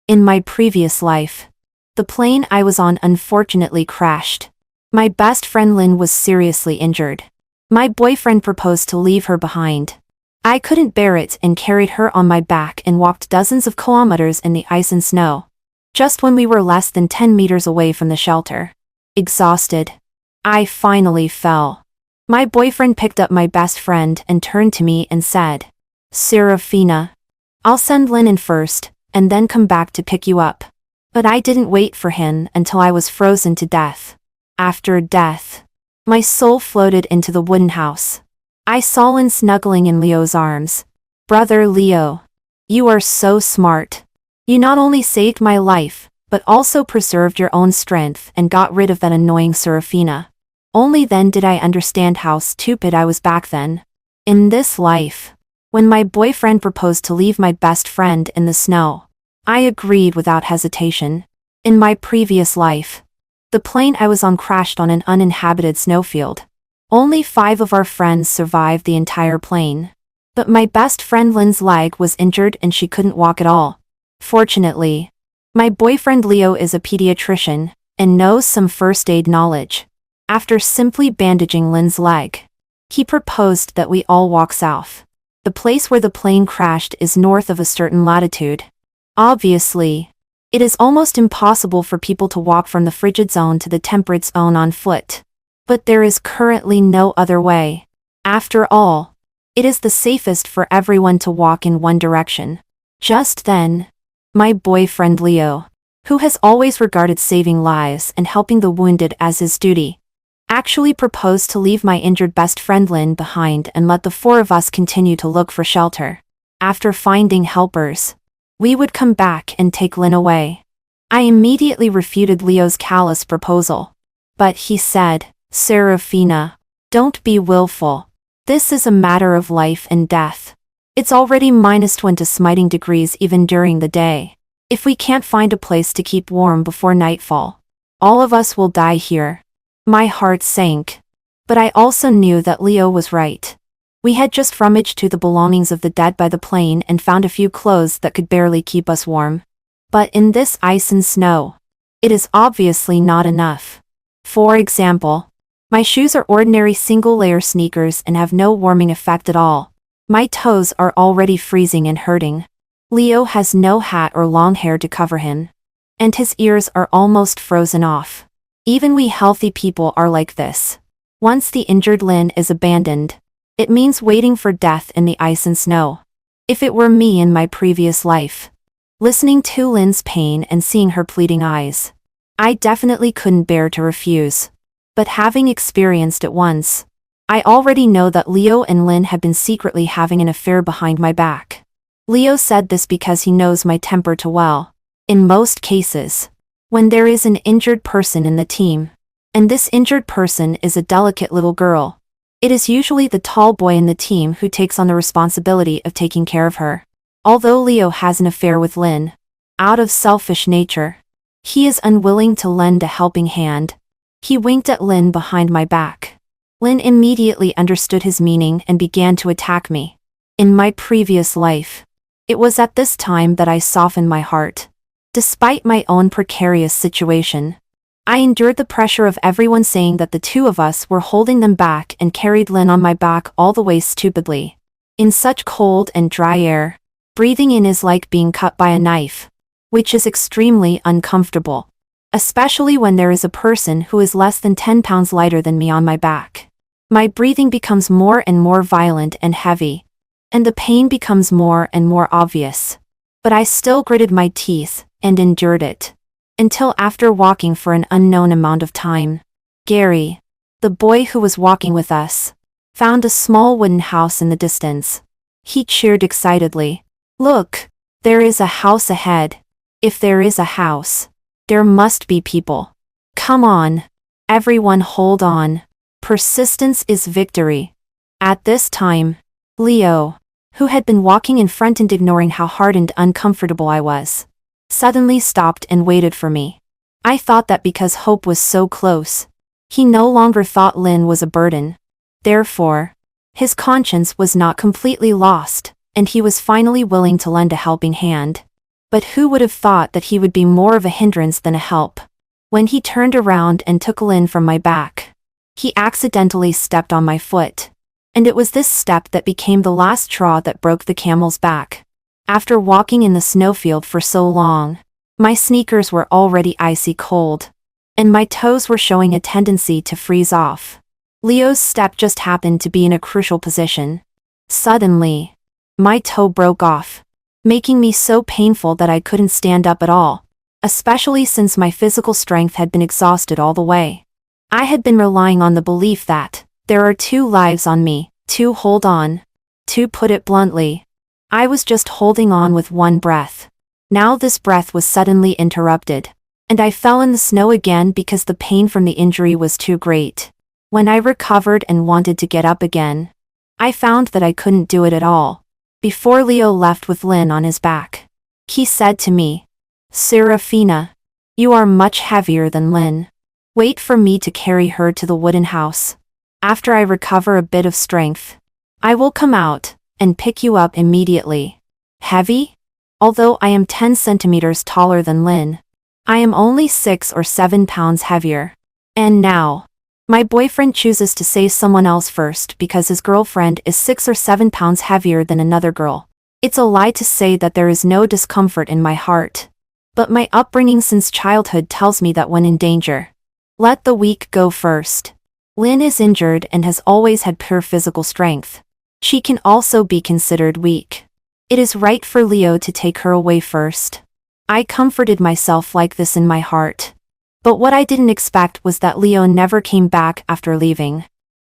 In my previous life, the plane I was on unfortunately crashed. My best friend Lynn was seriously injured. My boyfriend proposed to leave her behind. I couldn't bear it and carried her on my back and walked dozens of kilometers in the ice and snow. Just when we were less than 10 meters away from the shelter. Exhausted, I finally fell. My boyfriend picked up my best friend and turned to me and said, "Serafina, I'll send Lynn in first, and then come back to pick you up." But I didn't wait for him until I was frozen to death. After death, my soul floated into the wooden house. I saw Lynn snuggling in Leo's arms. "Brother Leo, you are so smart. You not only saved my life, but also preserved your own strength and got rid of that annoying Serafina." Only then did I understand how stupid I was back then. In this life, when my boyfriend proposed to leave my best friend in the snow, I agreed without hesitation. In my previous life, the plane I was on crashed on an uninhabited snowfield. Only 5 of our friends survived the entire plane. But my best friend Lynn's leg was injured and she couldn't walk at all. Fortunately, my boyfriend Leo is a pediatrician and knows some first aid knowledge. After simply bandaging Lynn's leg, he proposed that we all walk south. The place where the plane crashed is north of a certain latitude. Obviously, it is almost impossible for people to walk from the frigid zone to the temperate zone on foot. But there is currently no other way. After all, it is the safest for everyone to walk in one direction. Just then, my boyfriend Leo, who has always regarded saving lives and helping the wounded as his duty, actually proposed to leave my injured best friend Lynn behind and let the 4 of us continue to look for shelter. After finding helpers, we would come back and take Lynn away. I immediately refuted Leo's callous proposal. But he said, "Serafina, don't be willful. This is a matter of life and death. It's already -20 smiting degrees even during the day. If we can't find a place to keep warm before nightfall, all of us will die here." My heart sank. But I also knew that Leo was right. We had just rummaged through the belongings of the dead by the plane and found a few clothes that could barely keep us warm. But in this ice and snow, it is obviously not enough. For example, my shoes are ordinary single-layer sneakers and have no warming effect at all. My toes are already freezing and hurting. Leo has no hat or long hair to cover him. And his ears are almost frozen off. Even we healthy people are like this. Once the injured Lynn is abandoned, it means waiting for death in the ice and snow. If it were me in my previous life, listening to Lynn's pain and seeing her pleading eyes, I definitely couldn't bear to refuse. But having experienced it once, I already know that Leo and Lynn have been secretly having an affair behind my back. Leo said this because he knows my temper too well. In most cases, when there is an injured person in the team, and this injured person is a delicate little girl, it is usually the tall boy in the team who takes on the responsibility of taking care of her. Although Leo has an affair with Lynn, out of selfish nature, he is unwilling to lend a helping hand. He winked at Lynn behind my back. Lynn immediately understood his meaning and began to attack me. In my previous life, it was at this time that I softened my heart. Despite my own precarious situation, I endured the pressure of everyone saying that the 2 of us were holding them back and carried Lynn on my back all the way stupidly. In such cold and dry air, breathing in is like being cut by a knife, which is extremely uncomfortable, especially when there is a person who is less than 10 pounds lighter than me on my back. My breathing becomes more and more violent and heavy, and the pain becomes more and more obvious. But I still gritted my teeth and endured it. Until after walking for an unknown amount of time, Gary, the boy who was walking with us, found a small wooden house in the distance. He cheered excitedly. "Look, there is a house ahead. If there is a house, there must be people. Come on. Everyone hold on. Persistence is victory." At this time, Leo, who had been walking in front and ignoring how hard and uncomfortable I was, suddenly stopped and waited for me. I thought that because hope was so close, he no longer thought Lynn was a burden. Therefore, his conscience was not completely lost, and he was finally willing to lend a helping hand. But who would have thought that he would be more of a hindrance than a help? When he turned around and took Lynn from my back, he accidentally stepped on my foot. And it was this step that became the last straw that broke the camel's back. After walking in the snowfield for so long, my sneakers were already icy cold, and my toes were showing a tendency to freeze off. Leo's step just happened to be in a crucial position. Suddenly, my toe broke off, making me so painful that I couldn't stand up at all, especially since my physical strength had been exhausted all the way. I had been relying on the belief that there are 2 lives on me, to hold on. To put it bluntly, I was just holding on with one breath. Now this breath was suddenly interrupted, and I fell in the snow again because the pain from the injury was too great. When I recovered and wanted to get up again, I found that I couldn't do it at all. Before Leo left with Lynn on his back, he said to me, "Serafina, you are much heavier than Lynn. Wait for me to carry her to the wooden house. After I recover a bit of strength, I will come out and pick you up immediately." Heavy? Although I am 10 centimeters taller than Lynn, I am only 6 or 7 pounds heavier. And now, my boyfriend chooses to save someone else first because his girlfriend is 6 or 7 pounds heavier than another girl. It's a lie to say that there is no discomfort in my heart. But my upbringing since childhood tells me that when in danger, let the weak go first. Lynn is injured and has always had poor physical strength. She can also be considered weak. It is right for Leo to take her away first. I comforted myself like this in my heart. But what I didn't expect was that Leo never came back after leaving.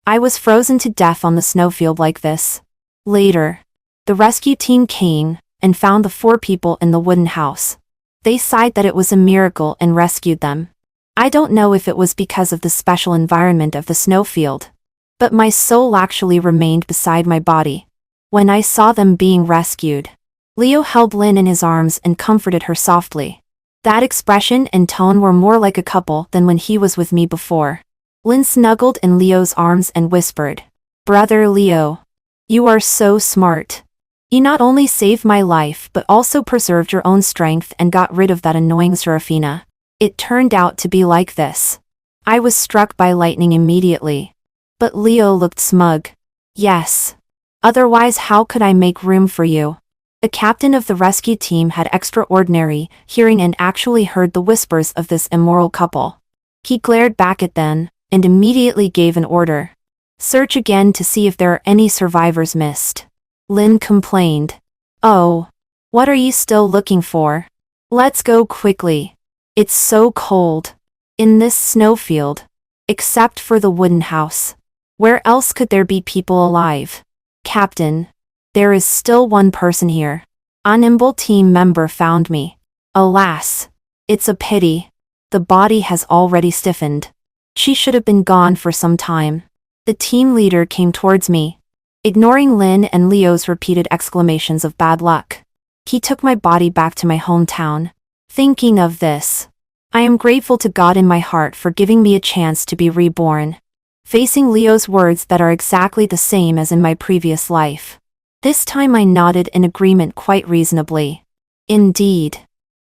I was frozen to death on the snowfield like this. Later, the rescue team came and found the 4 people in the wooden house. They sighed that it was a miracle and rescued them. I don't know if it was because of the special environment of the snowfield, but my soul actually remained beside my body. When I saw them being rescued, Leo held Lynn in his arms and comforted her softly. That expression and tone were more like a couple than when he was with me before. Lynn snuggled in Leo's arms and whispered, "Brother Leo, you are so smart. You not only saved my life but also preserved your own strength and got rid of that annoying Serafina. It turned out to be like this." I was struck by lightning immediately. But Leo looked smug. "Yes. Otherwise how could I make room for you?" The captain of the rescue team had extraordinary hearing and actually heard the whispers of this immoral couple. He glared back at them, and immediately gave an order. "Search again to see if there are any survivors missed." Lynn complained. "Oh. What are you still looking for? Let's go quickly. It's so cold. In this snowfield. Except for the wooden house. Where else could there be people alive?" "Captain. There is still one person here. A nimble team member found me. Alas. It's a pity. The body has already stiffened. She should have been gone for some time." The team leader came towards me, ignoring Lynn and Leo's repeated exclamations of bad luck. He took my body back to my hometown. Thinking of this, I am grateful to God in my heart for giving me a chance to be reborn. Facing Leo's words that are exactly the same as in my previous life. This time I nodded in agreement quite reasonably. Indeed.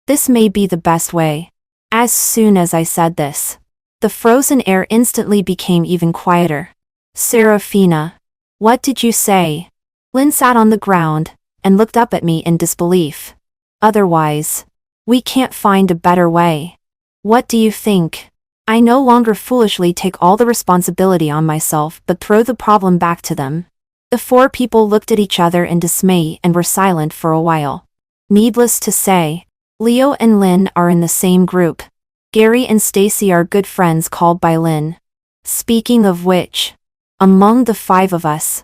This may be the best way. As soon as I said this, the frozen air instantly became even quieter. "Serafina. What did you say?" Lynn sat on the ground and looked up at me in disbelief. "Otherwise, we can't find a better way. What do you think?" I no longer foolishly take all the responsibility on myself but throw the problem back to them. The 4 people looked at each other in dismay and were silent for a while. Needless to say, Leo and Lynn are in the same group. Gary and Stacy are good friends called by Lynn. Speaking of which, among the 5 of us,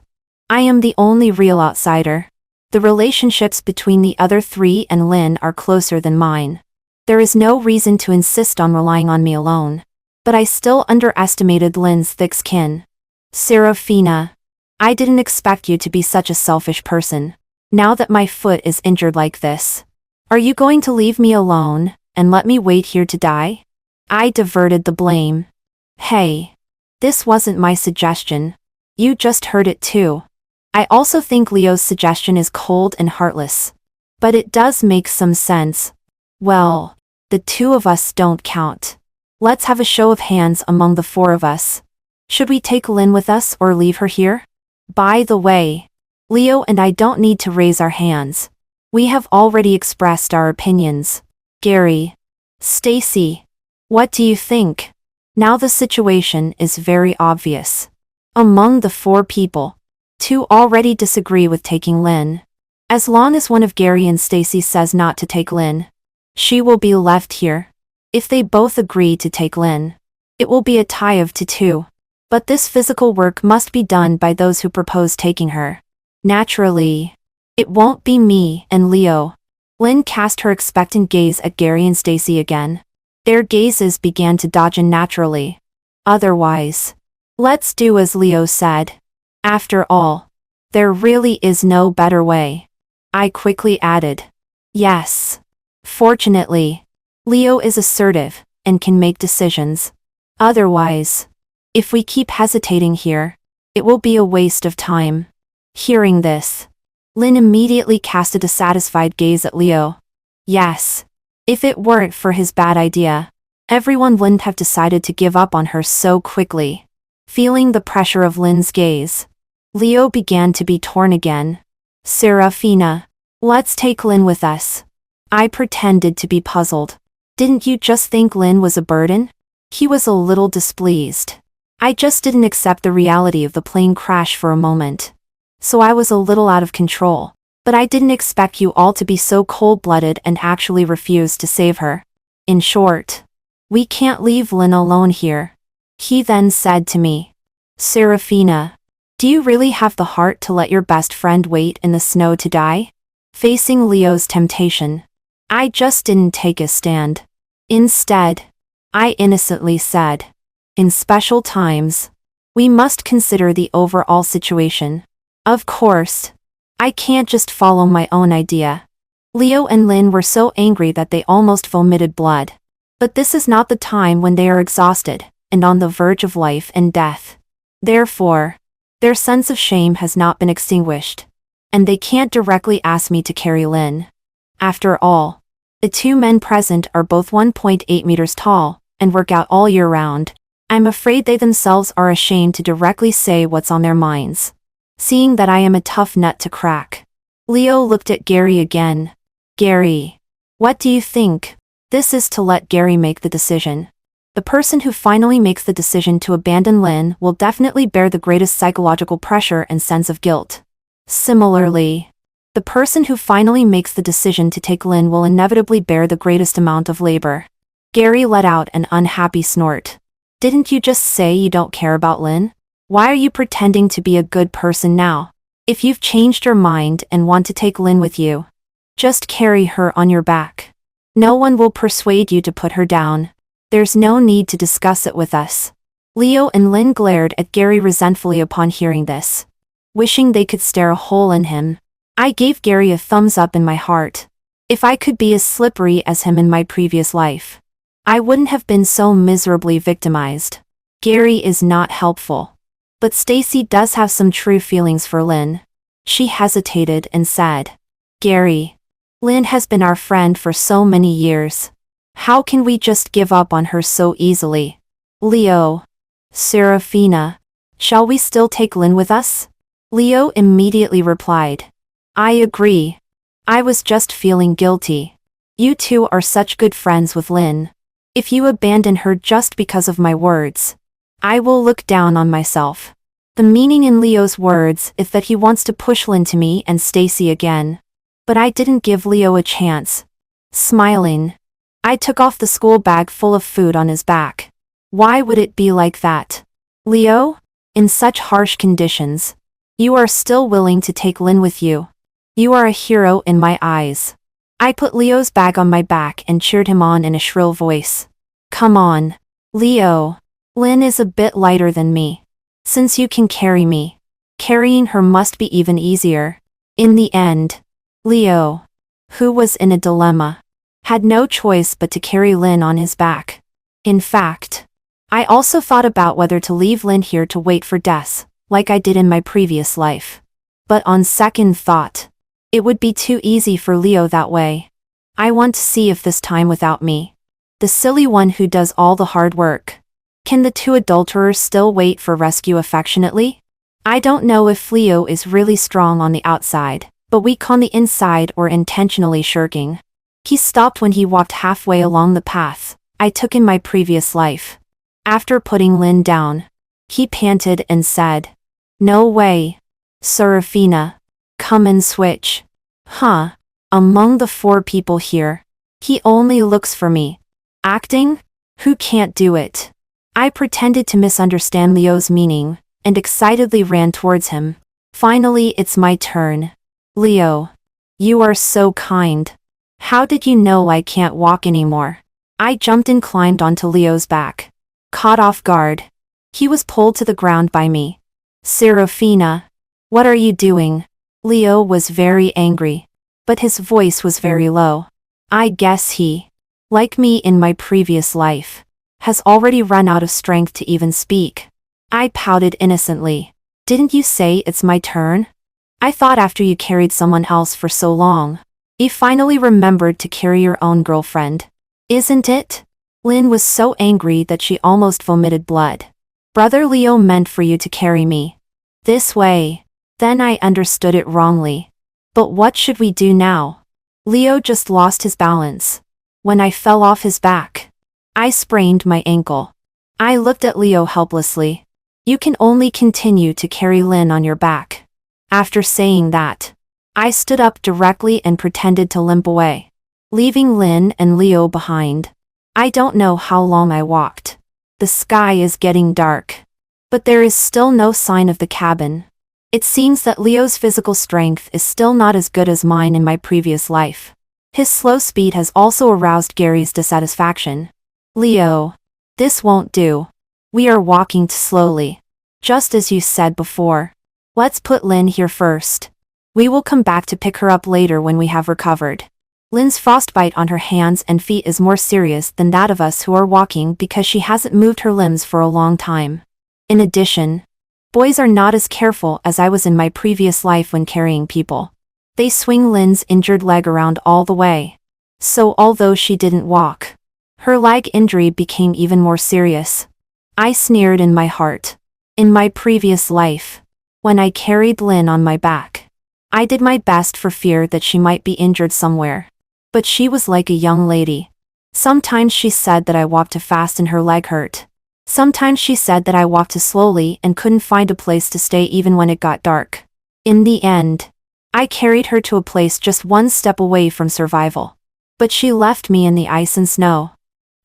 I am the only real outsider. The relationships between the other 3 and Lynn are closer than mine. There is no reason to insist on relying on me alone. But I still underestimated Lynn's thick skin. "Serafina. I didn't expect you to be such a selfish person. Now that my foot is injured like this, are you going to leave me alone and let me wait here to die?" I diverted the blame. "Hey. This wasn't my suggestion. You just heard it too. I also think Leo's suggestion is cold and heartless. But it does make some sense. Well, the two of us don't count. Let's have a show of hands among the four of us. Should we take Lynn with us or leave her here? By the way, Leo and I don't need to raise our hands. We have already expressed our opinions. Gary. Stacy. What do you think? Now the situation is very obvious. Among the four people, two already disagree with taking Lynn. As long as one of Gary and Stacy says not to take Lynn, she will be left here. If they both agree to take Lynn, it will be a tie of 2-2. But this physical work must be done by those who propose taking her. Naturally, it won't be me and Leo. Lynn cast her expectant gaze at Gary and Stacy again. Their gazes began to dodge unnaturally. Otherwise, let's do as Leo said. After all, there really is no better way. I quickly added. Yes. Fortunately, Leo is assertive and can make decisions. Otherwise, if we keep hesitating here, it will be a waste of time. Hearing this, Lynn immediately cast a dissatisfied gaze at Leo. Yes. If it weren't for his bad idea, everyone wouldn't have decided to give up on her so quickly. Feeling the pressure of Lynn's gaze, Leo began to be torn again. Serafina, let's take Lynn with us. I pretended to be puzzled. Didn't you just think Lynn was a burden? He was a little displeased. I just didn't accept the reality of the plane crash for a moment. So I was a little out of control. But I didn't expect you all to be so cold-blooded and actually refuse to save her. In short, we can't leave Lynn alone here. He then said to me, Serafina, do you really have the heart to let your best friend wait in the snow to die? Facing Leo's temptation, I just didn't take a stand. Instead, I innocently said, in special times, we must consider the overall situation. Of course, I can't just follow my own idea. Leo and Lynn were so angry that they almost vomited blood. But this is not the time when they are exhausted and on the verge of life and death. Therefore, their sense of shame has not been extinguished, and they can't directly ask me to carry Lynn. After all, the two men present are both 1.8 meters tall and work out all year round. I'm afraid they themselves are ashamed to directly say what's on their minds. Seeing that I am a tough nut to crack, Leo looked at Gary again. Gary, what do you think? This is to let Gary make the decision. The person who finally makes the decision to abandon Lynn will definitely bear the greatest psychological pressure and sense of guilt. Similarly, the person who finally makes the decision to take Lynn will inevitably bear the greatest amount of labor. Gary let out an unhappy snort. Didn't you just say you don't care about Lynn? Why are you pretending to be a good person now? If you've changed your mind and want to take Lynn with you, just carry her on your back. No one will persuade you to put her down. There's no need to discuss it with us. Leo and Lynn glared at Gary resentfully upon hearing this. Wishing they could stare a hole in him, I gave Gary a thumbs up in my heart. If I could be as slippery as him in my previous life, I wouldn't have been so miserably victimized. Gary is not helpful. But Stacy does have some true feelings for Lynn. She hesitated and said, Gary, Lynn has been our friend for so many years. How can we just give up on her so easily? Leo. Serafina. Shall we still take Lynn with us? Leo immediately replied. I agree. I was just feeling guilty. You two are such good friends with Lynn. If you abandon her just because of my words, I will look down on myself. The meaning in Leo's words is that he wants to push Lynn to me and Stacy again. But I didn't give Leo a chance. Smiling, I took off the school bag full of food on his back. Why would it be like that? Leo, in such harsh conditions, you are still willing to take Lynn with you. You are a hero in my eyes. I put Leo's bag on my back and cheered him on in a shrill voice. Come on, Leo. Lynn is a bit lighter than me. Since you can carry me, carrying her must be even easier. In the end, Leo, who was in a dilemma, had no choice but to carry Lynn on his back. In fact, I also thought about whether to leave Lynn here to wait for death, like I did in my previous life. But on second thought, It would be too easy for Leo that way. I want to see if this time without me. The silly one who does all the hard work. Can the two adulterers still wait for rescue affectionately? I don't know if Leo is really strong on the outside, but weak on the inside or intentionally shirking. He stopped when he walked halfway along the path I took in my previous life. After putting Lynn down, he panted and said, "No way. Serafina. Come and switch." Huh. Among the 4 people here, he only looks for me. Acting? Who can't do it? I pretended to misunderstand Leo's meaning, and excitedly ran towards him. Finally, it's my turn. Leo. You are so kind. How did you know I can't walk anymore? I jumped and climbed onto Leo's back. Caught off guard. He was pulled to the ground by me. Serafina. What are you doing? Leo was very angry, but his voice was very low. I guess he, like me in my previous life, has already run out of strength to even speak. I pouted innocently. Didn't you say it's my turn? I thought after you carried someone else for so long, you finally remembered to carry your own girlfriend. Isn't it? Lynn was so angry that she almost vomited blood. Brother Leo meant for you to carry me. This way. Then I understood it wrongly. But what should we do now? Leo just lost his balance. When I fell off his back, I sprained my ankle. I looked at Leo helplessly. You can only continue to carry Lynn on your back. After saying that, I stood up directly and pretended to limp away, leaving Lynn and Leo behind. I don't know how long I walked. The sky is getting dark, but there is still no sign of the cabin. It seems that Leo's physical strength is still not as good as mine in my previous life. His slow speed has also aroused Gary's dissatisfaction. Leo. This won't do. We are walking too slowly. Just as you said before. Let's put Lynn here first. We will come back to pick her up later when we have recovered. Lynn's frostbite on her hands and feet is more serious than that of us who are walking because she hasn't moved her limbs for a long time. In addition, boys are not as careful as I was in my previous life when carrying people. They swing Lynn's injured leg around all the way. So although she didn't walk, her leg injury became even more serious. I sneered in my heart. In my previous life, when I carried Lynn on my back, I did my best for fear that she might be injured somewhere. But she was like a young lady. Sometimes she said that I walked too fast and her leg hurt. Sometimes she said that I walked too slowly and couldn't find a place to stay even when it got dark. In the end, I carried her to a place just one step away from survival. But she left me in the ice and snow.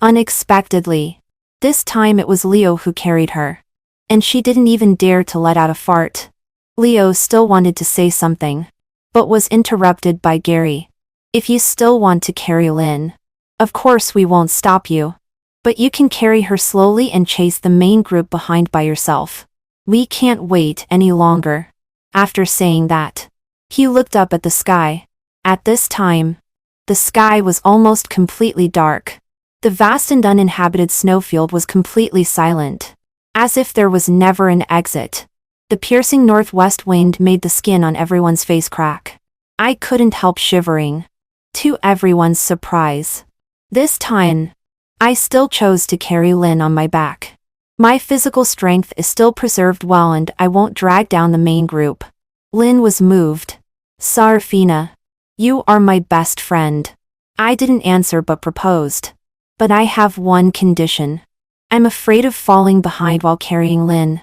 Unexpectedly. This time it was Leo who carried her. And she didn't even dare to let out a fart. Leo still wanted to say something, but was interrupted by Gary. If you still want to carry Lynn, of course we won't stop you. But you can carry her slowly and chase the main group behind by yourself. We can't wait any longer. After saying that, he looked up at the sky. At this time, the sky was almost completely dark. The vast and uninhabited snowfield was completely silent, as if there was never an exit. The piercing northwest wind made the skin on everyone's face crack. I couldn't help shivering. To everyone's surprise, this time, I still chose to carry Lynn on my back. My physical strength is still preserved well and I won't drag down the main group. Lynn was moved. Serafina, you are my best friend. I didn't answer but proposed. But I have one condition. I'm afraid of falling behind while carrying Lynn.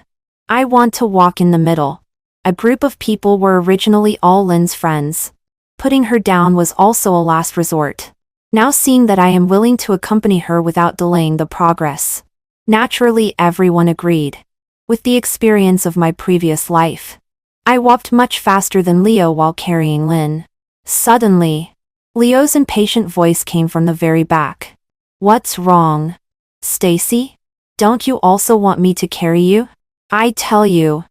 I want to walk in the middle. A group of people were originally all Lynn's friends. Putting her down was also a last resort. Now seeing that I am willing to accompany her without delaying the progress. Naturally everyone agreed. With the experience of my previous life, I walked much faster than Leo while carrying Lynn. Suddenly, Leo's impatient voice came from the very back. What's wrong? Stacy? Don't you also want me to carry you? I tell you,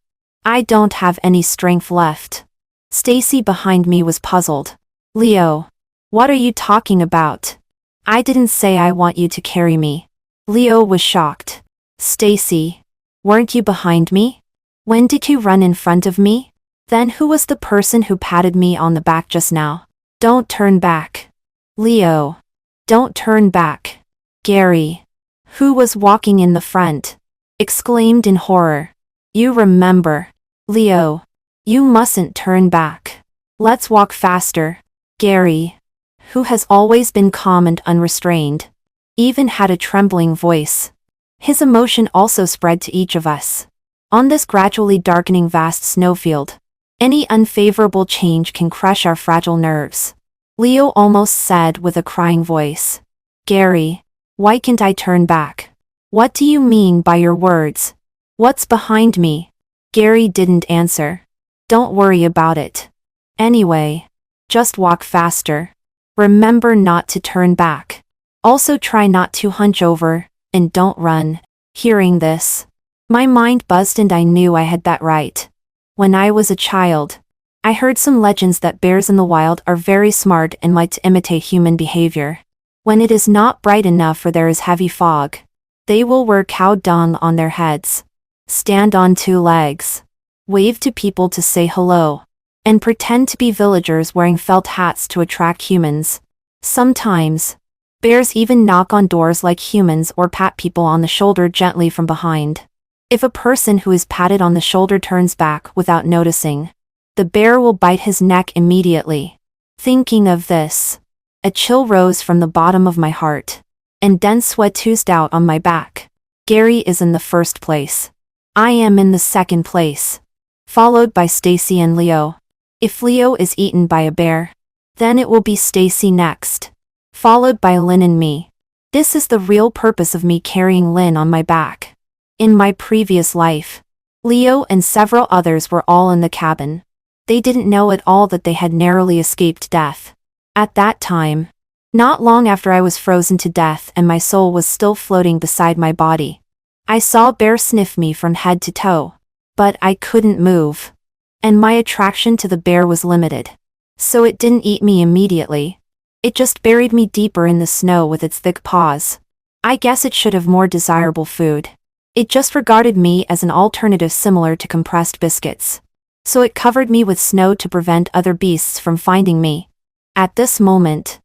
I don't have any strength left. Stacy behind me was puzzled. Leo, what are you talking about? I didn't say I want you to carry me. Leo was shocked. Stacy, weren't you behind me? When did you run in front of me? Then who was the person who patted me on the back just now? Don't turn back. Leo. Don't turn back. Gary. Who was walking in the front? Exclaimed in horror. You remember. Leo. You mustn't turn back. Let's walk faster. Gary, who has always been calm and unrestrained, even had a trembling voice. His emotion also spread to each of us. On this gradually darkening vast snowfield, any unfavorable change can crush our fragile nerves. Leo almost said with a crying voice. Gary, why can't I turn back? What do you mean by your words? What's behind me? Gary didn't answer. Don't worry about it. Anyway, just walk faster. Remember not to turn back. Also try not to hunch over, and don't run. Hearing this, my mind buzzed and I knew I had that right. When I was a child, I heard some legends that bears in the wild are very smart and might imitate human behavior. When it is not bright enough or there is heavy fog, they will wear cow dung on their heads, stand on two legs, wave to people to say hello, and pretend to be villagers wearing felt hats to attract humans. Sometimes, bears even knock on doors like humans or pat people on the shoulder gently from behind. If a person who is patted on the shoulder turns back without noticing, the bear will bite his neck immediately. Thinking of this, a chill rose from the bottom of my heart, and dense sweat oozed out on my back. Gary is in the first place. I am in the second place, followed by Stacy and Leo. If Leo is eaten by a bear, then it will be Stacy next, followed by Lynn and me. This is the real purpose of me carrying Lynn on my back. In my previous life, Leo and several others were all in the cabin. They didn't know at all that they had narrowly escaped death. At that time, not long after I was frozen to death and my soul was still floating beside my body, I saw a bear sniff me from head to toe. But I couldn't move, and my attraction to the bear was limited. So it didn't eat me immediately. It just buried me deeper in the snow with its thick paws. I guess it should have more desirable food. It just regarded me as an alternative similar to compressed biscuits. So it covered me with snow to prevent other beasts from finding me. At this moment,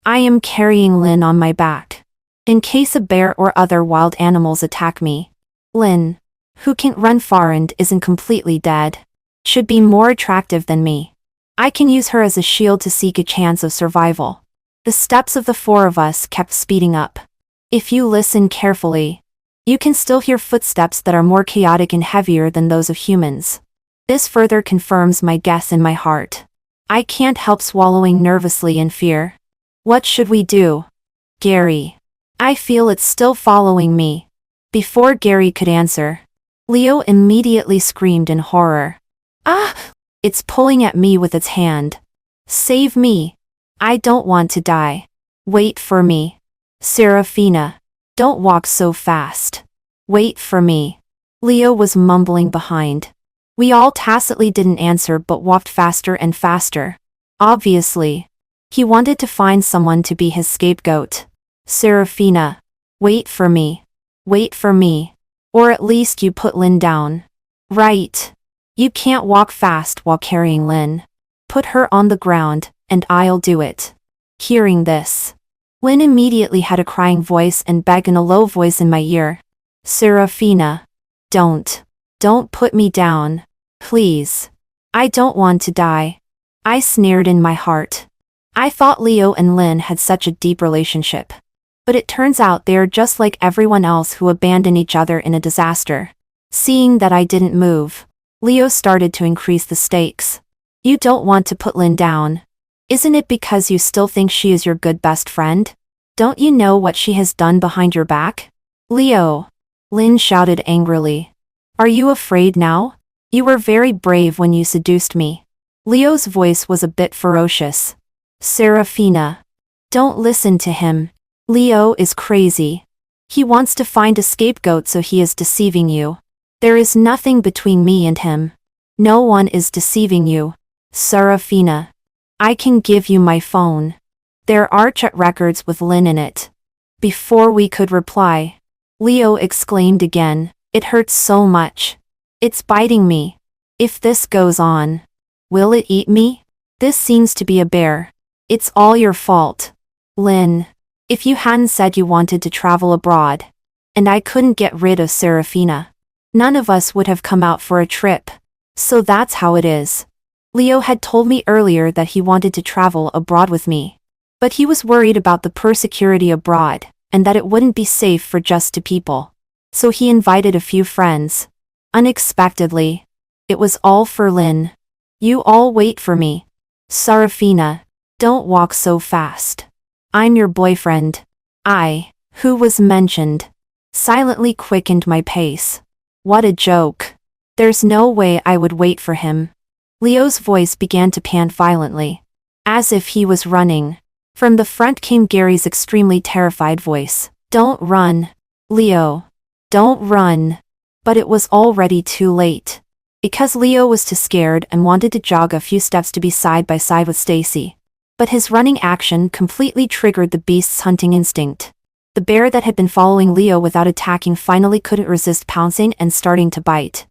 I am carrying Lynn on my back, in case a bear or other wild animals attack me. Lynn, who can't run far and isn't completely dead, should be more attractive than me. I can use her as a shield to seek a chance of survival. The steps of the four of us kept speeding up. If you listen carefully, you can still hear footsteps that are more chaotic and heavier than those of humans. This further confirms my guess in my heart. I can't help swallowing nervously in fear. What should we do? Gary. I feel it's still following me. Before Gary could answer, Leo immediately screamed in horror. Ah! It's pulling at me with its hand. Save me. I don't want to die. Wait for me. Serafina. Don't walk so fast. Wait for me. Leo was mumbling behind. We all tacitly didn't answer but walked faster and faster. Obviously, he wanted to find someone to be his scapegoat. Serafina. Wait for me. Wait for me. Or at least you put Lynn down. Right. You can't walk fast while carrying Lynn. Put her on the ground, and I'll do it. Hearing this, Lynn immediately had a crying voice and begged in a low voice in my ear. Serafina. Don't put me down. Please. I don't want to die. I sneered in my heart. I thought Leo and Lynn had such a deep relationship. But it turns out they are just like everyone else who abandon each other in a disaster. Seeing that I didn't move, Leo started to increase the stakes. You don't want to put Lynn down. Isn't it because you still think she is your good best friend? Don't you know what she has done behind your back? Leo. Lynn shouted angrily. Are you afraid now? You were very brave when you seduced me. Leo's voice was a bit ferocious. Serafina. Don't listen to him. Leo is crazy. He wants to find a scapegoat, so he is deceiving you. There is nothing between me and him. No one is deceiving you. Serafina. I can give you my phone. There are chat records with Lynn in it. Before we could reply, Leo exclaimed again. It hurts so much. It's biting me. If this goes on, Will it eat me? This seems to be a bear. It's all your fault. Lynn. If you hadn't said you wanted to travel abroad, and I couldn't get rid of Serafina, none of us would have come out for a trip. So that's how it is. Leo had told me earlier that he wanted to travel abroad with me. But he was worried about the persecurity abroad, and that it wouldn't be safe for just 2 people. So he invited a few friends. Unexpectedly. It was all for Lynn. You all wait for me. Serafina, don't walk so fast. I'm your boyfriend. I, who was mentioned, silently quickened my pace. What a joke. There's no way I would wait for him. Leo's voice began to pant violently, as if he was running. From the front came Gary's extremely terrified voice. Don't run, Leo. Don't run. But it was already too late. Because Leo was too scared and wanted to jog a few steps to be side by side with Stacy. But his running action completely triggered the beast's hunting instinct. The bear that had been following Leo without attacking finally couldn't resist pouncing and starting to bite.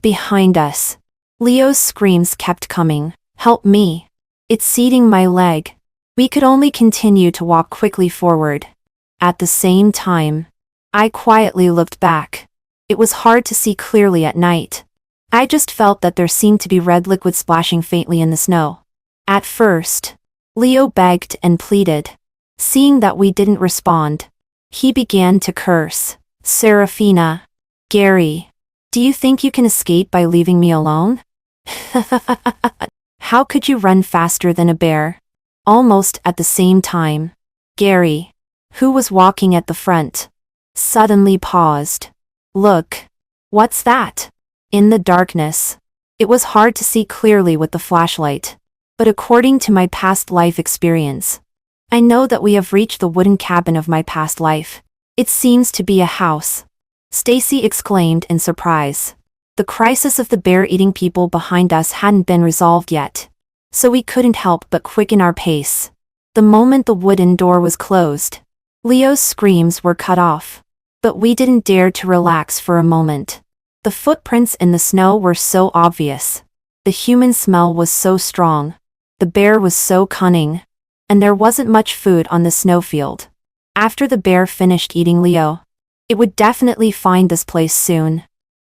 Behind us. Leo's screams kept coming. Help me. It's eating my leg. We could only continue to walk quickly forward. At the same time, I quietly looked back. It was hard to see clearly at night. I just felt that there seemed to be red liquid splashing faintly in the snow. At first, Leo begged and pleaded. Seeing that we didn't respond, he began to curse. Serafina. Gary. Do you think you can escape by leaving me alone? How could you run faster than a bear? Almost at the same time, Gary, who was walking at the front, suddenly paused. Look. What's that? In the darkness, it was hard to see clearly with the flashlight. But according to my past life experience, I know that we have reached the wooden cabin of my past life. It seems to be a house. Stacy exclaimed in surprise. The crisis of the bear-eating people behind us hadn't been resolved yet. So we couldn't help but quicken our pace. The moment the wooden door was closed, Leo's screams were cut off. But we didn't dare to relax for a moment. The footprints in the snow were so obvious. The human smell was so strong. The bear was so cunning. And there wasn't much food on the snowfield. After the bear finished eating Leo, it would definitely find this place soon.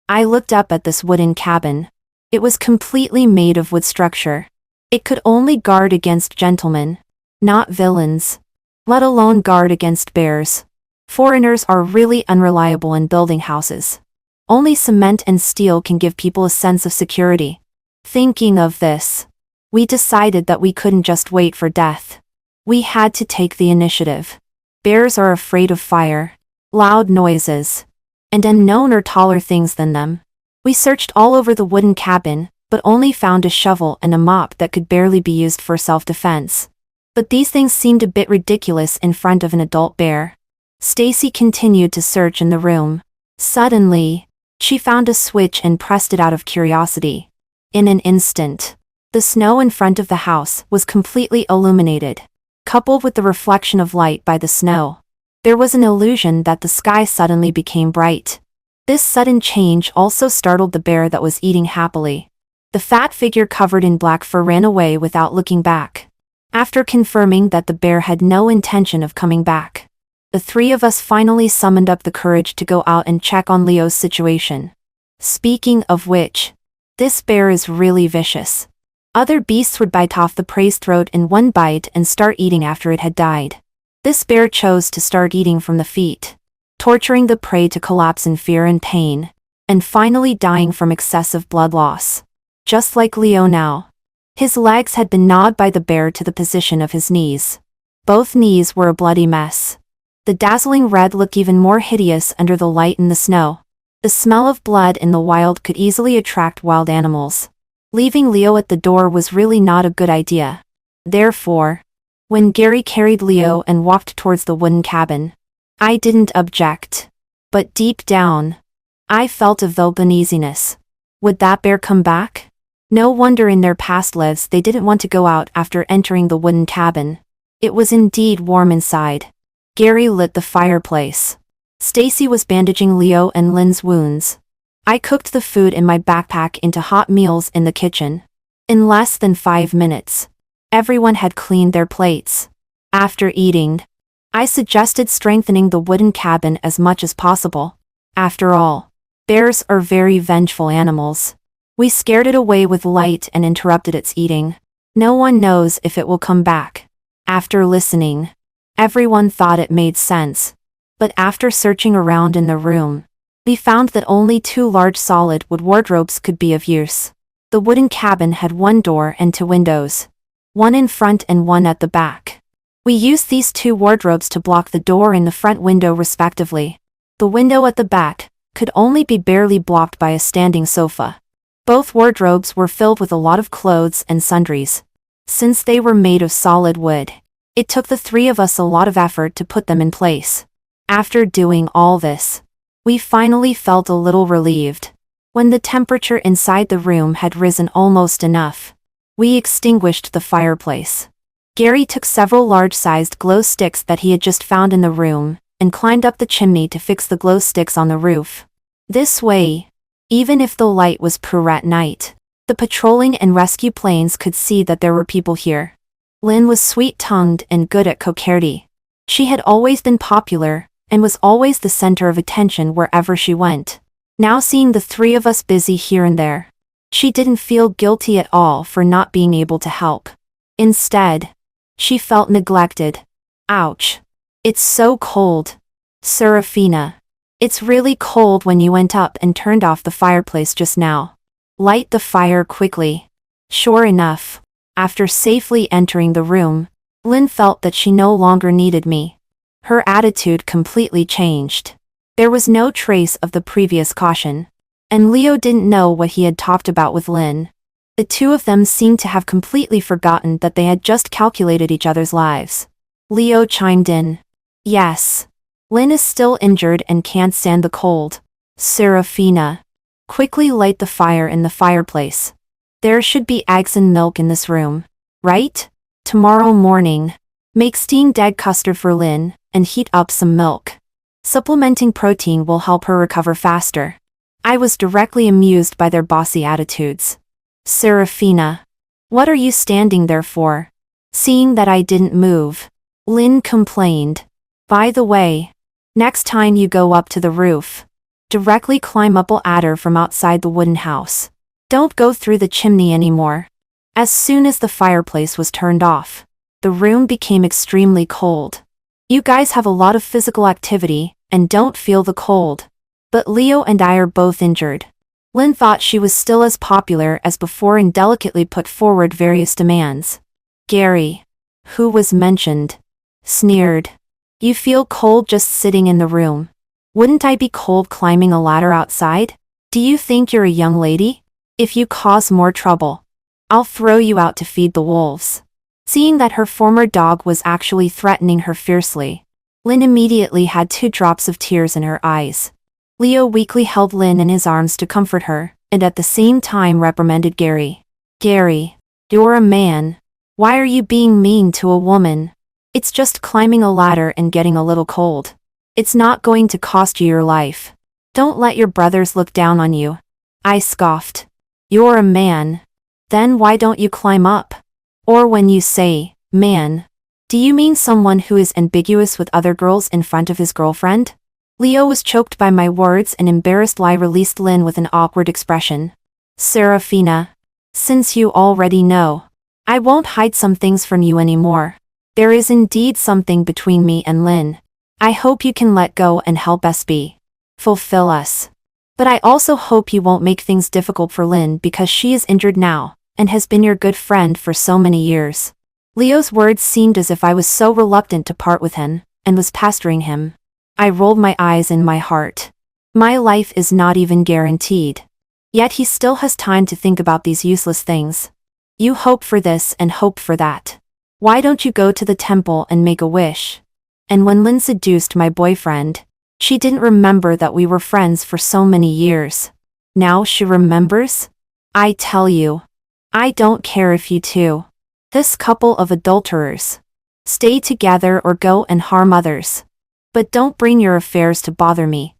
I looked up at this wooden cabin. It was completely made of wood structure. It could only guard against gentlemen, not villains, let alone guard against bears. Foreigners are really unreliable in building houses. Only cement and steel can give people a sense of security. Thinking of this, we decided that we couldn't just wait for death. We had to take the initiative. Bears are afraid of fire, loud noises, and unknown or taller things than them. We searched all over the wooden cabin, but only found a shovel and a mop that could barely be used for self-defense. But these things seemed a bit ridiculous in front of an adult bear. Stacy continued to search in the room. Suddenly, she found a switch and pressed it out of curiosity. In an instant, the snow in front of the house was completely illuminated. Coupled with the reflection of light by the snow, there was an illusion that the sky suddenly became bright. This sudden change also startled the bear that was eating happily. The fat figure covered in black fur ran away without looking back. After confirming that the bear had no intention of coming back, the 3 of us finally summoned up the courage to go out and check on Leo's situation. Speaking of which, this bear is really vicious. Other beasts would bite off the prey's throat in one bite and start eating after it had died. This bear chose to start eating from the feet, torturing the prey to collapse in fear and pain, and finally dying from excessive blood loss. Just like Leo now. His legs had been gnawed by the bear to the position of his knees. Both knees were a bloody mess. The dazzling red looked even more hideous under the light in the snow. The smell of blood in the wild could easily attract wild animals. Leaving Leo at the door was really not a good idea. Therefore, when Gary carried Leo and walked towards the wooden cabin, I didn't object. But deep down, I felt a vague uneasiness. Would that bear come back? No wonder in their past lives they didn't want to go out after entering the wooden cabin. It was indeed warm inside. Gary lit the fireplace. Stacy was bandaging Leo and Lynn's wounds. I cooked the food in my backpack into hot meals in the kitchen. In less than 5 minutes, everyone had cleaned their plates. After eating, I suggested strengthening the wooden cabin as much as possible. After all, bears are very vengeful animals. We scared it away with light and interrupted its eating. No one knows if it will come back. After listening, everyone thought it made sense. But after searching around in the room, we found that only 2 large solid wood wardrobes could be of use. The wooden cabin had 1 door and 2 windows, one in front and one at the back. We used these 2 wardrobes to block the door and the front window respectively. The window at the back could only be barely blocked by a standing sofa. Both wardrobes were filled with a lot of clothes and sundries. Since they were made of solid wood, it took the 3 of us a lot of effort to put them in place. After doing all this, we finally felt a little relieved. When the temperature inside the room had risen almost enough, we extinguished the fireplace. Gary took several large-sized glow sticks that he had just found in the room, and climbed up the chimney to fix the glow sticks on the roof. This way, even if the light was poor at night, the patrolling and rescue planes could see that there were people here. Lynn was sweet-tongued and good at coquetry. She had always been popular, and was always the center of attention wherever she went. Now seeing the 3 of us busy here and there, she didn't feel guilty at all for not being able to help. Instead, she felt neglected. Ouch. It's so cold. Serafina. It's really cold when you went up and turned off the fireplace just now. Light the fire quickly. Sure enough, after safely entering the room, Lynn felt that she no longer needed me. Her attitude completely changed. There was no trace of the previous caution. And Leo didn't know what he had talked about with Lynn. The 2 of them seemed to have completely forgotten that they had just calculated each other's lives. Leo chimed in. Yes. Lynn is still injured and can't stand the cold. Serafina. Quickly light the fire in the fireplace. There should be eggs and milk in this room, right? Tomorrow morning, make steamed egg custard for Lynn, and heat up some milk. Supplementing protein will help her recover faster. I was directly amused by their bossy attitudes. Serafina. What are you standing there for? Seeing that I didn't move, Lynn complained. By the way, next time you go up to the roof, directly climb up a ladder from outside the wooden house. Don't go through the chimney anymore. As soon as the fireplace was turned off, the room became extremely cold. You guys have a lot of physical activity, and don't feel the cold. But Leo and I are both injured. Lynn thought she was still as popular as before and delicately put forward various demands. Gary, who was mentioned, sneered. You feel cold just sitting in the room. Wouldn't I be cold climbing a ladder outside? Do you think you're a young lady? If you cause more trouble, I'll throw you out to feed the wolves. Seeing that her former dog was actually threatening her fiercely, Lynn immediately had 2 drops of tears in her eyes. Leo weakly held Lynn in his arms to comfort her, and at the same time reprimanded Gary. Gary, you're a man. Why are you being mean to a woman? It's just climbing a ladder and getting a little cold. It's not going to cost you your life. Don't let your brothers look down on you. I scoffed. You're a man. Then why don't you climb up? Or when you say, man, do you mean someone who is ambiguous with other girls in front of his girlfriend? Leo was choked by my words and embarrassed. Lie released Lynn with an awkward expression. Serafina. Since you already know, I won't hide some things from you anymore. There is indeed something between me and Lynn. I hope you can let go and help us fulfill us. But I also hope you won't make things difficult for Lynn because she is injured now, and has been your good friend for so many years. Leo's words seemed as if I was so reluctant to part with him, and was pestering him. I rolled my eyes in my heart. My life is not even guaranteed. Yet he still has time to think about these useless things. You hope for this and hope for that. Why don't you go to the temple and make a wish? And when Lynn seduced my boyfriend, she didn't remember that we were friends for so many years. Now she remembers? I tell you, I don't care if you two, this couple of adulterers, stay together or go and harm others. But don't bring your affairs to bother me.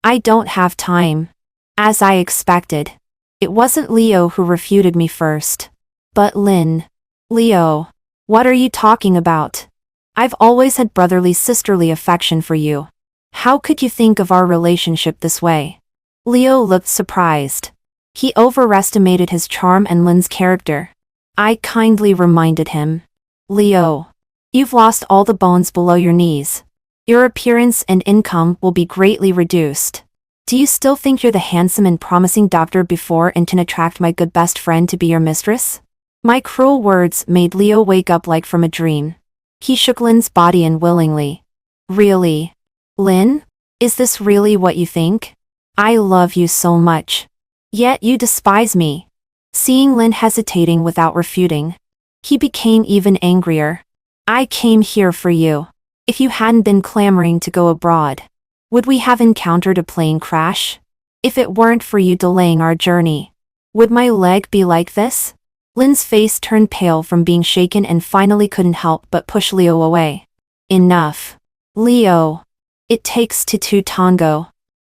I don't have time. As I expected, it wasn't Leo who refuted me first. But Lynn. Leo. What are you talking about? I've always had brotherly sisterly affection for you. How could you think of our relationship this way? Leo looked surprised. He overestimated his charm and Lynn's character. I kindly reminded him. Leo. You've lost all the bones below your knees. Your appearance and income will be greatly reduced. Do you still think you're the handsome and promising doctor before and can attract my good best friend to be your mistress? My cruel words made Leo wake up like from a dream. He shook Lynn's body unwillingly. Really? Lynn? Is this really what you think? I love you so much. Yet you despise me. Seeing Lynn hesitating without refuting, he became even angrier. I came here for you. If you hadn't been clamoring to go abroad, would we have encountered a plane crash? If it weren't for you delaying our journey, would my leg be like this? Lynn's face turned pale from being shaken and finally couldn't help but push Leo away. Enough. Leo. It takes two to tango.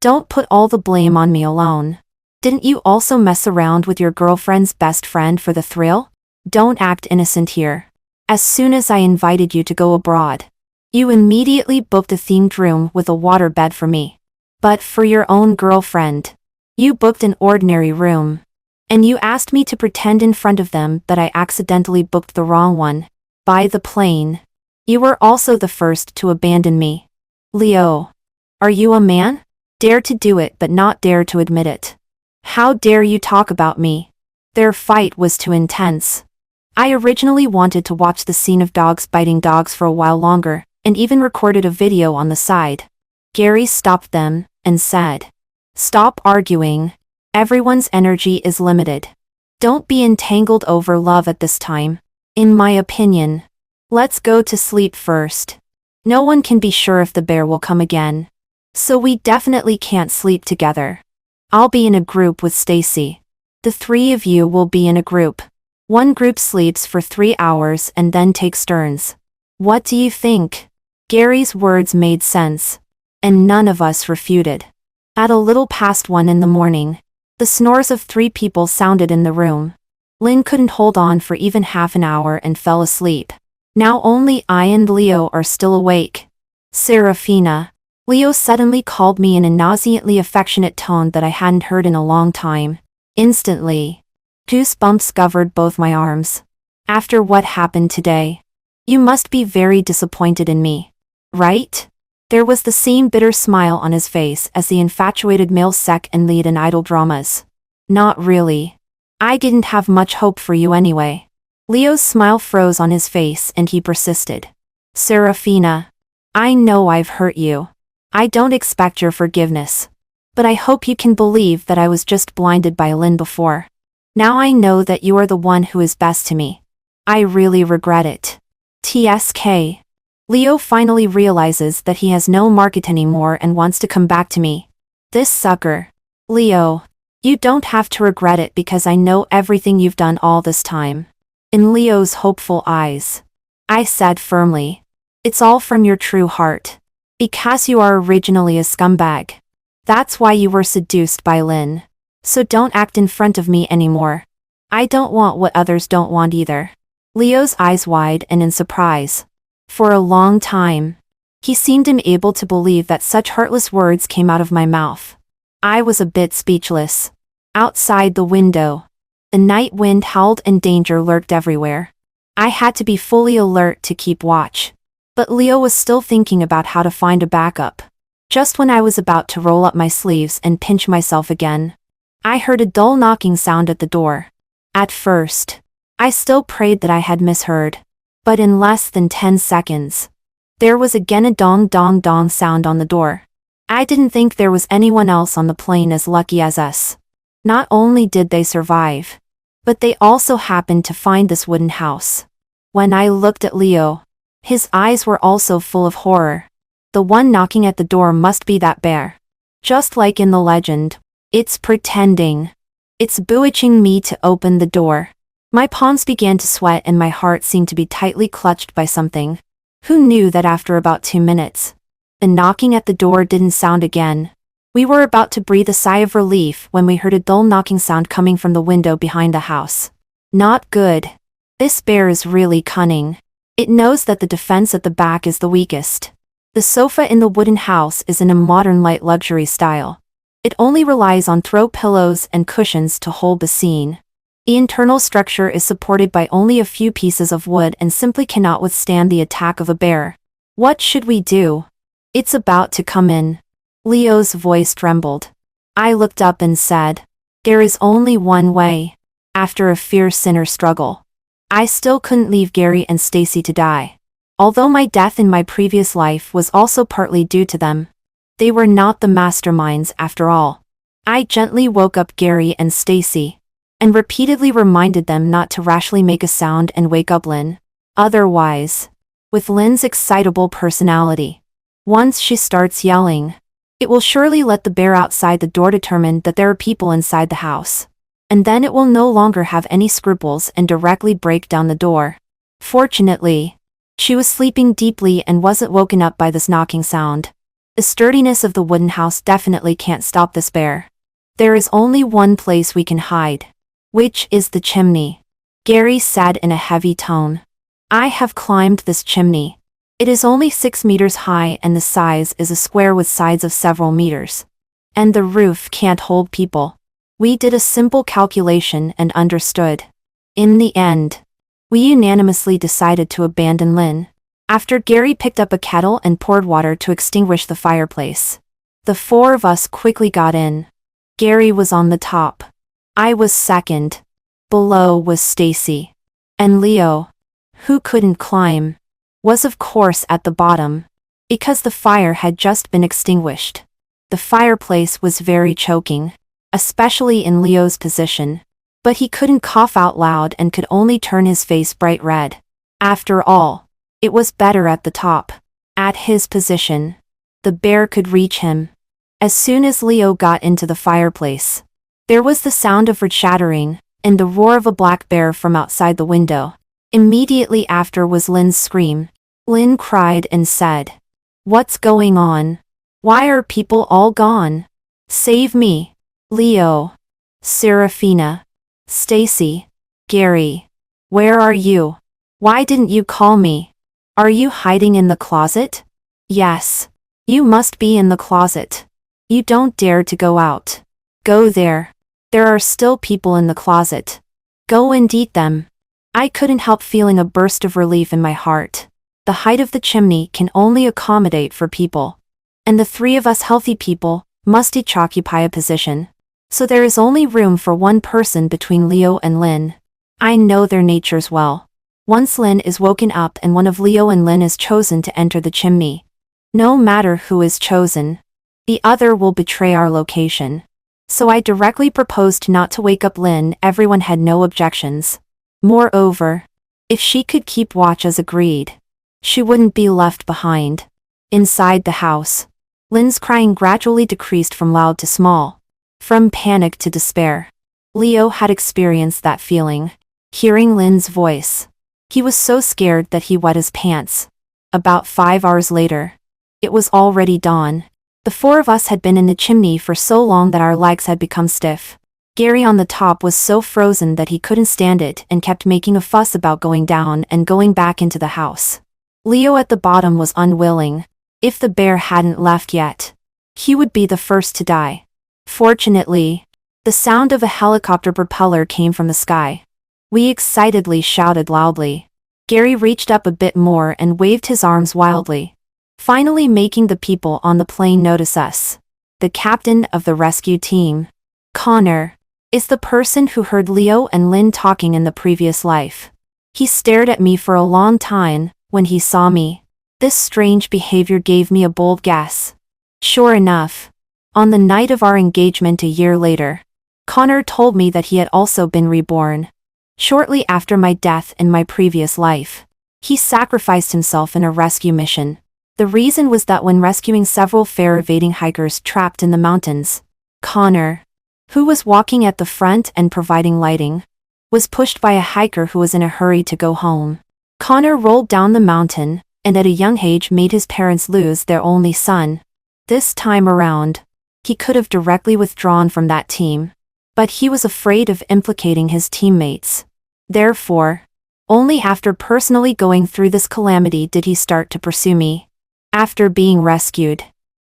Don't put all the blame on me alone. Didn't you also mess around with your girlfriend's best friend for the thrill? Don't act innocent here. As soon as I invited you to go abroad, you immediately booked a themed room with a waterbed for me. But for your own girlfriend, you booked an ordinary room. And you asked me to pretend in front of them that I accidentally booked the wrong one. By the plane. You were also the first to abandon me. Leo. Are you a man? Dare to do it but not dare to admit it. How dare you talk about me? Their fight was too intense. I originally wanted to watch the scene of dogs biting dogs for a while longer, and even recorded a video on the side. Gary stopped them, and said, "Stop arguing. Everyone's energy is limited. Don't be entangled over love at this time. In my opinion. Let's go to sleep first. No one can be sure if the bear will come again. So we definitely can't sleep together. I'll be in a group with Stacy. The three of you will be in a group. One group sleeps for 3 hours and then takes turns. What do you think?" Gary's words made sense. And none of us refuted. At a little past 1 in the morning, the snores of 3 people sounded in the room. Lynn couldn't hold on for even half an hour and fell asleep. Now only I and Leo are still awake. Serafina. Leo suddenly called me in a nauseantly affectionate tone that I hadn't heard in a long time. Instantly, goosebumps covered both my arms. After what happened today, you must be very disappointed in me, right? There was the same bitter smile on his face as the infatuated male sec and lead in idol dramas. Not really. I didn't have much hope for you anyway. Leo's smile froze on his face and he persisted. Serafina. I know I've hurt you. I don't expect your forgiveness. But I hope you can believe that I was just blinded by Lynn before. Now I know that you are the one who is best to me. I really regret it. TSK. Leo finally realizes that he has no market anymore and wants to come back to me. This sucker. Leo. You don't have to regret it because I know everything you've done all this time. In Leo's hopeful eyes, I said firmly, it's all from your true heart. Because you are originally a scumbag. That's why you were seduced by Lynn. So don't act in front of me anymore. I don't want what others don't want either. Leo's eyes wide and in surprise. For a long time, he seemed unable to believe that such heartless words came out of my mouth. I was a bit speechless. Outside the window, the night wind howled and danger lurked everywhere. I had to be fully alert to keep watch. But Leo was still thinking about how to find a backup. Just when I was about to roll up my sleeves and pinch myself again, I heard a dull knocking sound at the door. At first, I still prayed that I had misheard. But in less than 10 seconds, there was again a dong dong dong sound on the door. I didn't think there was anyone else on the plane as lucky as us. Not only did they survive, but they also happened to find this wooden house. When I looked at Leo, his eyes were also full of horror. The one knocking at the door must be that bear. Just like in the legend, it's pretending. It's bewitching me to open the door. My palms began to sweat and my heart seemed to be tightly clutched by something. Who knew that after about 2 minutes, the knocking at the door didn't sound again. We were about to breathe a sigh of relief when we heard a dull knocking sound coming from the window behind the house. Not good. This bear is really cunning. It knows that the defense at the back is the weakest. The sofa in the wooden house is in a modern light luxury style. It only relies on throw pillows and cushions to hold the scene. The internal structure is supported by only a few pieces of wood and simply cannot withstand the attack of a bear. What should we do? It's about to come in. Leo's voice trembled. I looked up and said, there is only one way. After a fierce inner struggle, I still couldn't leave Gary and Stacy to die. Although my death in my previous life was also partly due to them. They were not the masterminds after all. I gently woke up Gary and Stacy, and repeatedly reminded them not to rashly make a sound and wake up Lynn. Otherwise, with Lynn's excitable personality, once she starts yelling, it will surely let the bear outside the door determine that there are people inside the house. And then it will no longer have any scruples and directly break down the door. Fortunately, she was sleeping deeply and wasn't woken up by this knocking sound. The sturdiness of the wooden house definitely can't stop this bear. There is only one place we can hide, which is the chimney. Gary said in a heavy tone. I have climbed this chimney. It is only 6 meters high and the size is a square with sides of several meters. And the roof can't hold people. We did a simple calculation and understood. In the end, we unanimously decided to abandon Lynn. After Gary picked up a kettle and poured water to extinguish the fireplace, the 4 of us quickly got in. Gary was on the top. I was second. Below was Stacy. And Leo, who couldn't climb, was of course at the bottom, because the fire had just been extinguished. The fireplace was very choking, especially in Leo's position, but he couldn't cough out loud and could only turn his face bright red. After all, it was better at the top. At his position, the bear could reach him. As soon as Leo got into the fireplace, there was the sound of wood shattering, and the roar of a black bear from outside the window. Immediately after was Lynn's scream. Lynn cried and said, "What's going on? Why are people all gone? Save me." Leo, Serafina, Stacy, Gary, where are you? Why didn't you call me? Are you hiding in the closet? Yes. You must be in the closet. You don't dare to go out. Go there. There are still people in the closet. Go and eat them. I couldn't help feeling a burst of relief in my heart. The height of the chimney can only accommodate 4 people. And the 3 of us healthy people must each occupy a position. So there is only room for 1 person between Leo and Lynn. I know their natures well. Once Lynn is woken up and one of Leo and Lynn is chosen to enter the chimney, no matter who is chosen, the other will betray our location. So I directly proposed not to wake up Lynn. Everyone had no objections. Moreover, if she could keep watch as agreed, she wouldn't be left behind. Inside the house, Lynn's crying gradually decreased from loud to small, from panic to despair. Leo had experienced that feeling. Hearing Lynn's voice, he was so scared that he wet his pants. About 5 hours later, it was already dawn. The 4 of us had been in the chimney for so long that our legs had become stiff. Gary on the top was so frozen that he couldn't stand it and kept making a fuss about going down and going back into the house. Leo at the bottom was unwilling. If the bear hadn't left yet, he would be the first to die. Fortunately, the sound of a helicopter propeller came from the sky. We excitedly shouted loudly. Gary reached up a bit more and waved his arms wildly, finally making the people on the plane notice us. The captain of the rescue team, Connor, is the person who heard Leo and Lynn talking in the previous life. He stared at me for a long time. When he saw me, this strange behavior gave me a bold guess. Sure enough, on the night of our engagement a year later, Connor told me that he had also been reborn. Shortly after my death in my previous life, he sacrificed himself in a rescue mission. The reason was that when rescuing several fare-evading hikers trapped in the mountains, Connor, who was walking at the front and providing lighting, was pushed by a hiker who was in a hurry to go home. Connor rolled down the mountain, and at a young age made his parents lose their only son. This time around, he could have directly withdrawn from that team, but he was afraid of implicating his teammates. Therefore, only after personally going through this calamity did he start to pursue me. After being rescued,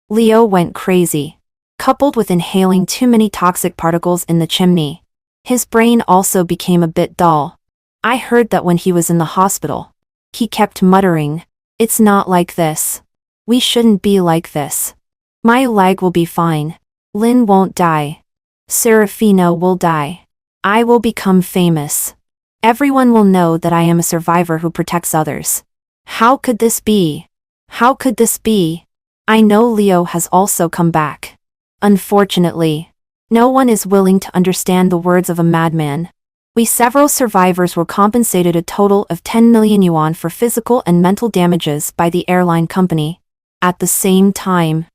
Leo went crazy. Coupled with inhaling too many toxic particles in the chimney, his brain also became a bit dull. I heard that when he was in the hospital, he kept muttering, "It's not like this. We shouldn't be like this. My leg will be fine. Lynn won't die. Serafino will die. I will become famous. Everyone will know that I am a survivor who protects others." How could this be? How could this be? I know Leo has also come back. Unfortunately, no one is willing to understand the words of a madman. We several survivors were compensated a total of 10 million yuan for physical and mental damages by the airline company. At the same time,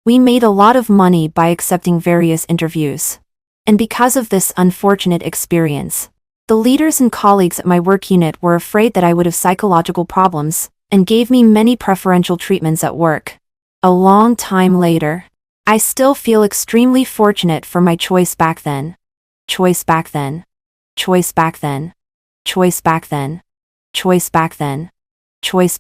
we made a lot of money by accepting various interviews. And because of this unfortunate experience, the leaders and colleagues at my work unit were afraid that I would have psychological problems, and gave me many preferential treatments at work. A long time later, I still feel extremely fortunate for my choice back then. Choice back then. Choice back then. Choice back then. Choice back then. Choice